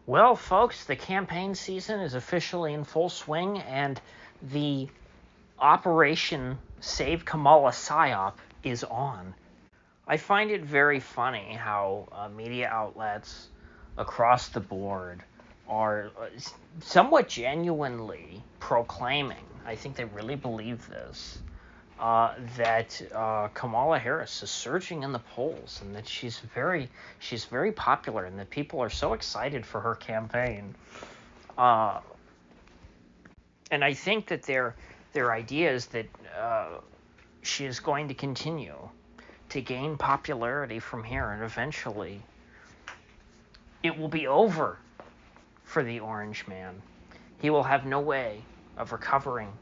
Well, folks, the campaign season is officially in full swing, and the Operation Save Kamala Psyop is on. I find it very funny how media outlets across the board are somewhat genuinely proclaiming, I think they really believe this, that Kamala Harris is surging in the polls, and that she's very popular, and that people are so excited for her campaign. And I think that their idea is that she is going to continue to gain popularity from here, and eventually it will be over for the Orange Man. He will have no way of recovering,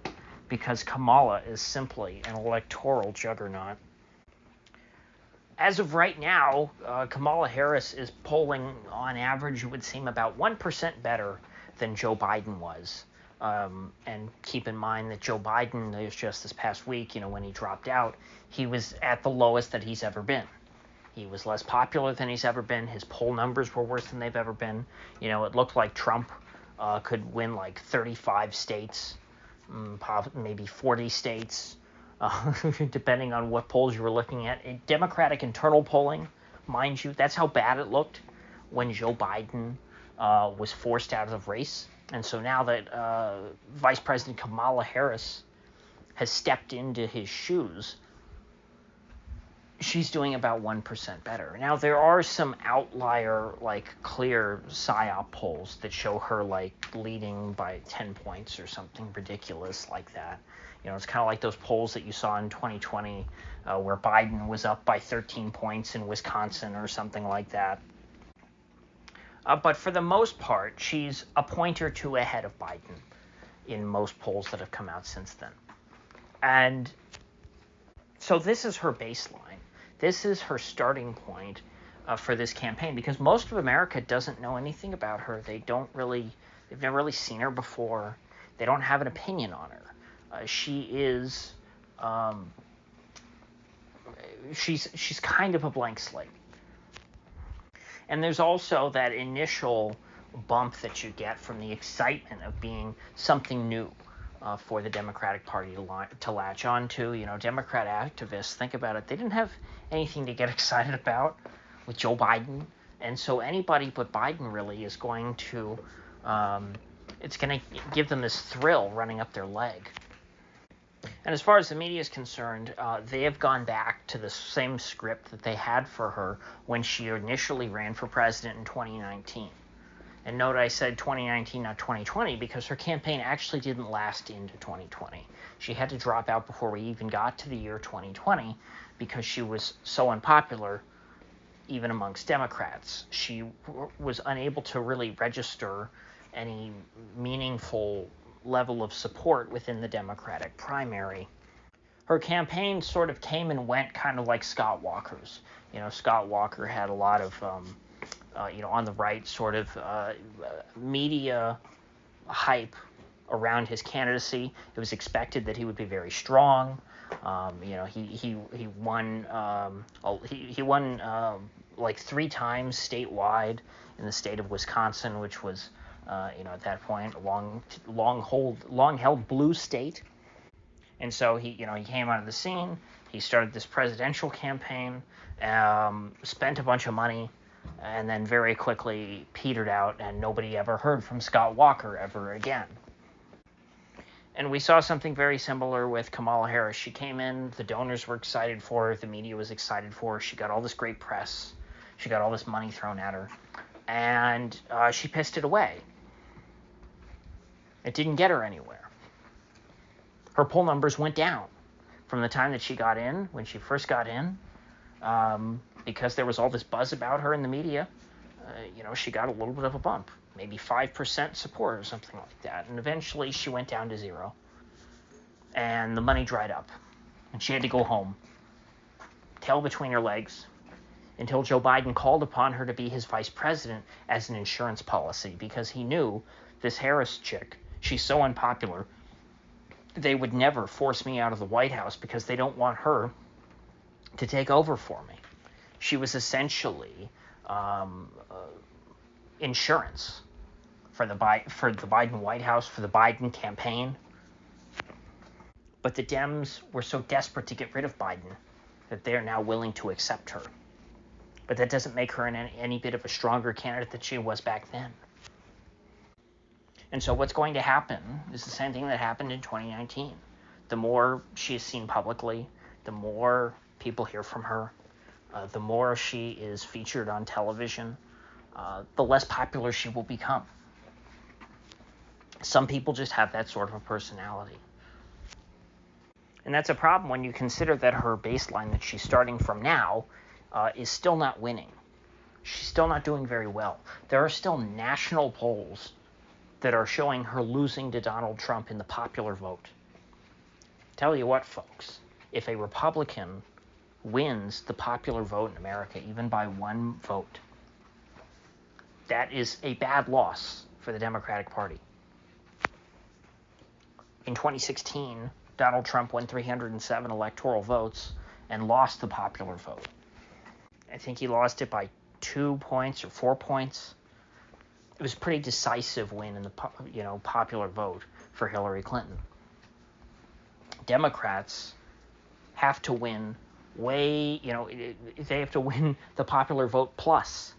because Kamala is simply an electoral juggernaut. As of right now, Kamala Harris is polling, on average, it would seem, about 1% better than Joe Biden was. And keep in mind that Joe Biden, just this past week, when he dropped out, he was at the lowest that he's ever been. He was less popular than he's ever been. His poll numbers were worse than they've ever been. It looked like Trump could win like 35 states, maybe 40 states, depending on what polls you were looking at. Democratic internal polling, mind you, that's how bad it looked when Joe Biden was forced out of the race. And so now that Vice President Kamala Harris has stepped into his shoes, she's doing about 1% better. Now, there are some outlier, clear Psyop polls that show her, leading by 10 points or something ridiculous like that. It's kind of like those polls that you saw in 2020 where Biden was up by 13 points in Wisconsin or something like that. But for the most part, she's a point or two ahead of Biden in most polls that have come out since then. And so this is her baseline. This is her starting point for this campaign, because most of America doesn't know anything about her. They've never really seen her before. They don't have an opinion on her. She's kind of a blank slate. And there's also that initial bump that you get from the excitement of being something new for the Democratic Party to latch on to. Democrat activists, think about it, they didn't have anything to get excited about with Joe Biden. And so anybody but Biden really is going to, it's going to give them this thrill running up their leg. And as far as the media is concerned, they have gone back to the same script that they had for her when she initially ran for president in 2019. And note I said 2019, not 2020, because her campaign actually didn't last into 2020. She had to drop out before we even got to the year 2020 because she was so unpopular, even amongst Democrats. She was unable to really register any meaningful level of support within the Democratic primary. Her campaign sort of came and went, kind of like Scott Walker's. Scott Walker had a lot of, on the right sort of media hype around his candidacy. It was expected that he would be very strong. He won like 3 times statewide in the state of Wisconsin, which was at that point, a long-held blue state. And so he came onto the scene. He started this presidential campaign, spent a bunch of money, and then very quickly petered out, and nobody ever heard from Scott Walker ever again. And we saw something very similar with Kamala Harris. She came in, the donors were excited for her, the media was excited for her, she got all this great press, she got all this money thrown at her, and she pissed it away. It didn't get her anywhere. Her poll numbers went down from the time that she got in, when she first got in, because there was all this buzz about her in the media. She got a little bit of a bump, maybe 5% support or something like that, and eventually she went down to 0, and the money dried up, and she had to go home, tail between her legs, until Joe Biden called upon her to be his vice president as an insurance policy, because he knew this Harris chick, she's so unpopular, they would never force me out of the White House because they don't want her to take over for me. She was essentially insurance for the Biden White House, for the Biden campaign. But the Dems were so desperate to get rid of Biden that they're now willing to accept her. But that doesn't make her any bit of a stronger candidate than she was back then. And so what's going to happen is the same thing that happened in 2019. The more she is seen publicly, the more people hear from her, the more she is featured on television, the less popular she will become. Some people just have that sort of a personality. And that's a problem when you consider that her baseline that she's starting from now is still not winning. She's still not doing very well. There are still national polls that are showing her losing to Donald Trump in the popular vote. Tell you what, folks, if a Republican wins the popular vote in America, even by one vote, that is a bad loss for the Democratic Party. In 2016, Donald Trump won 307 electoral votes and lost the popular vote. I think he lost it by 2 points or 4 points. It was a pretty decisive win in the popular vote for Hillary Clinton. Democrats have to win they have to win the popular vote plus.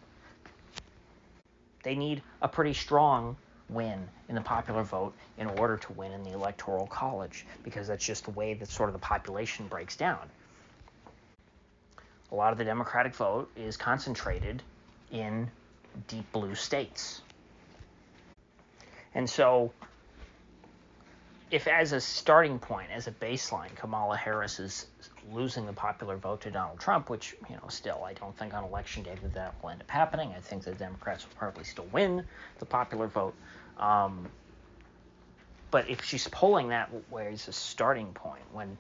They need a pretty strong win in the popular vote in order to win in the Electoral College, because that's just the way that sort of the population breaks down. A lot of the Democratic vote is concentrated in deep blue states. And so, if as a starting point, as a baseline, Kamala Harris is losing the popular vote to Donald Trump, which, still, I don't think on election day that will end up happening. I think the Democrats will probably still win the popular vote. But if she's polling that way as a starting point, when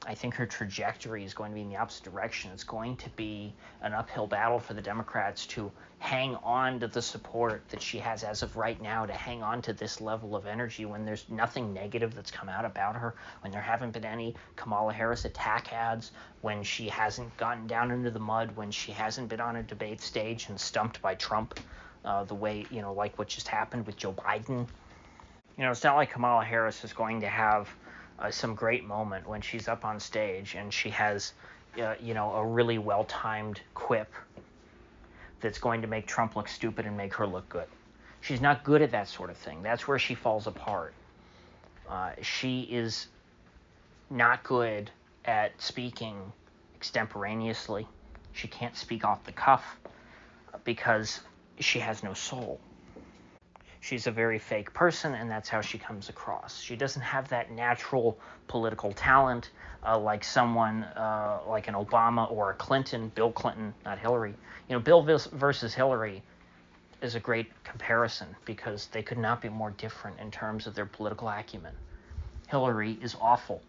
I think her trajectory is going to be in the opposite direction, it's going to be an uphill battle for the Democrats to hang on to the support that she has as of right now, to hang on to this level of energy when there's nothing negative that's come out about her, when there haven't been any Kamala Harris attack ads, when she hasn't gotten down into the mud, when she hasn't been on a debate stage and stumped by Trump the way, like what just happened with Joe Biden. It's not like Kamala Harris is going to have some great moment when she's up on stage and she has, a really well-timed quip that's going to make Trump look stupid and make her look good. She's not good at that sort of thing. That's where she falls apart. She is not good at speaking extemporaneously. She can't speak off the cuff because she has no soul. She's a very fake person, and that's how she comes across. She doesn't have that natural political talent like someone like an Obama or a Clinton, Bill Clinton, not Hillary. Bill versus Hillary is a great comparison because they could not be more different in terms of their political acumen. Hillary is awful.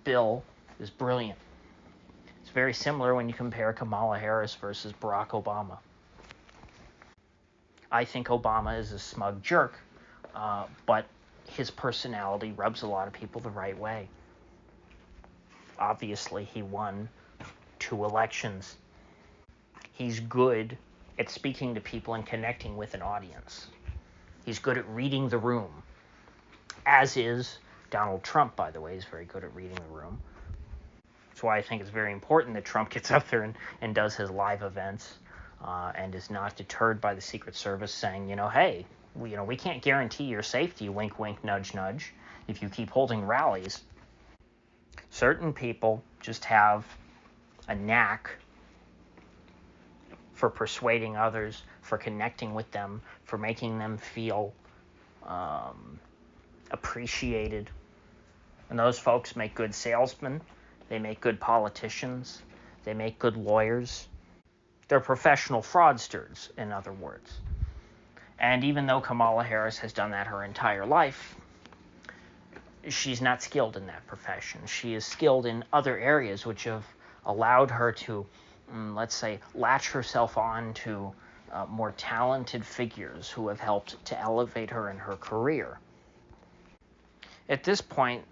Bill is brilliant. It's very similar when you compare Kamala Harris versus Barack Obama. I think Obama is a smug jerk, but his personality rubs a lot of people the right way. Obviously, he won 2 elections. He's good at speaking to people and connecting with an audience. He's good at reading the room, as is Donald Trump, by the way. He's very good at reading the room. That's why I think it's very important that Trump gets up there and does his live events. And is not deterred by the Secret Service saying, hey, we can't guarantee your safety, wink, wink, nudge, nudge, if you keep holding rallies. Certain people just have a knack for persuading others, for connecting with them, for making them feel appreciated. And those folks make good salesmen. They make good politicians. They make good lawyers. They're professional fraudsters, in other words. And even though Kamala Harris has done that her entire life, she's not skilled in that profession. She is skilled in other areas which have allowed her to, let's say, latch herself on to more talented figures who have helped to elevate her in her career. At this point,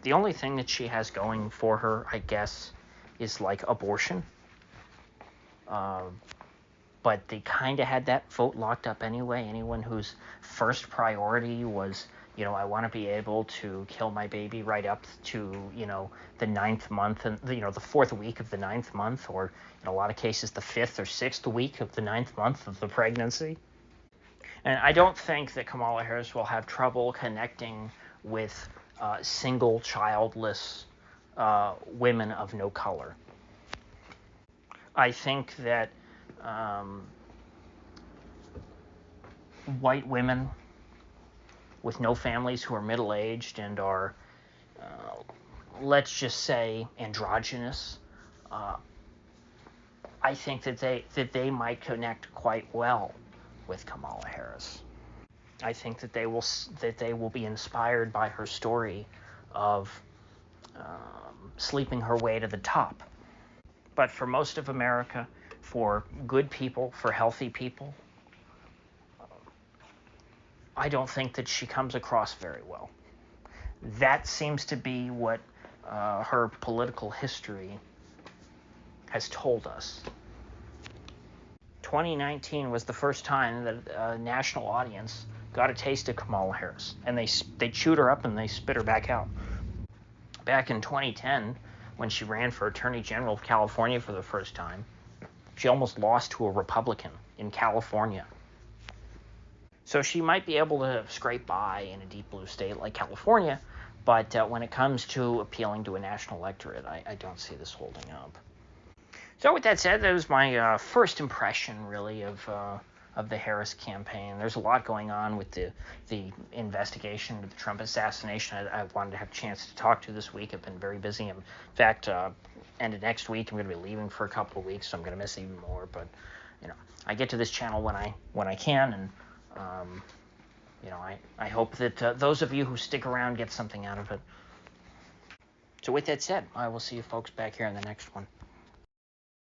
the only thing that she has going for her, I guess, is like abortion. but they kind of had that vote locked up anyway. Anyone whose first priority was, I want to be able to kill my baby right up to, the 9th month and, the 4th week of the 9th month, or in a lot of cases, the 5th or 6th week of the 9th month of the pregnancy. And I don't think that Kamala Harris will have trouble connecting with single childless women of no color. I think that white women with no families who are middle-aged and are, let's just say, androgynous, I think that they might connect quite well with Kamala Harris. I think that they will be inspired by her story of sleeping her way to the top. But for most of America, for good people, for healthy people, I don't think that she comes across very well. That seems to be what her political history has told us. 2019 was the first time that a national audience got a taste of Kamala Harris, and they chewed her up and they spit her back out. Back in 2010, when she ran for Attorney General of California for the first time, she almost lost to a Republican in California. So she might be able to scrape by in a deep blue state like California, but when it comes to appealing to a national electorate, I don't see this holding up. So with that said, that was my first impression, really, of the Harris campaign. There's a lot going on with the investigation of the Trump assassination. I wanted to have a chance to talk to this week. I've been very busy. In fact, end of next week, I'm going to be leaving for a couple of weeks, so I'm going to miss even more. But I get to this channel when I can, and I hope that those of you who stick around get something out of it. So with that said, I will see you folks back here in the next one.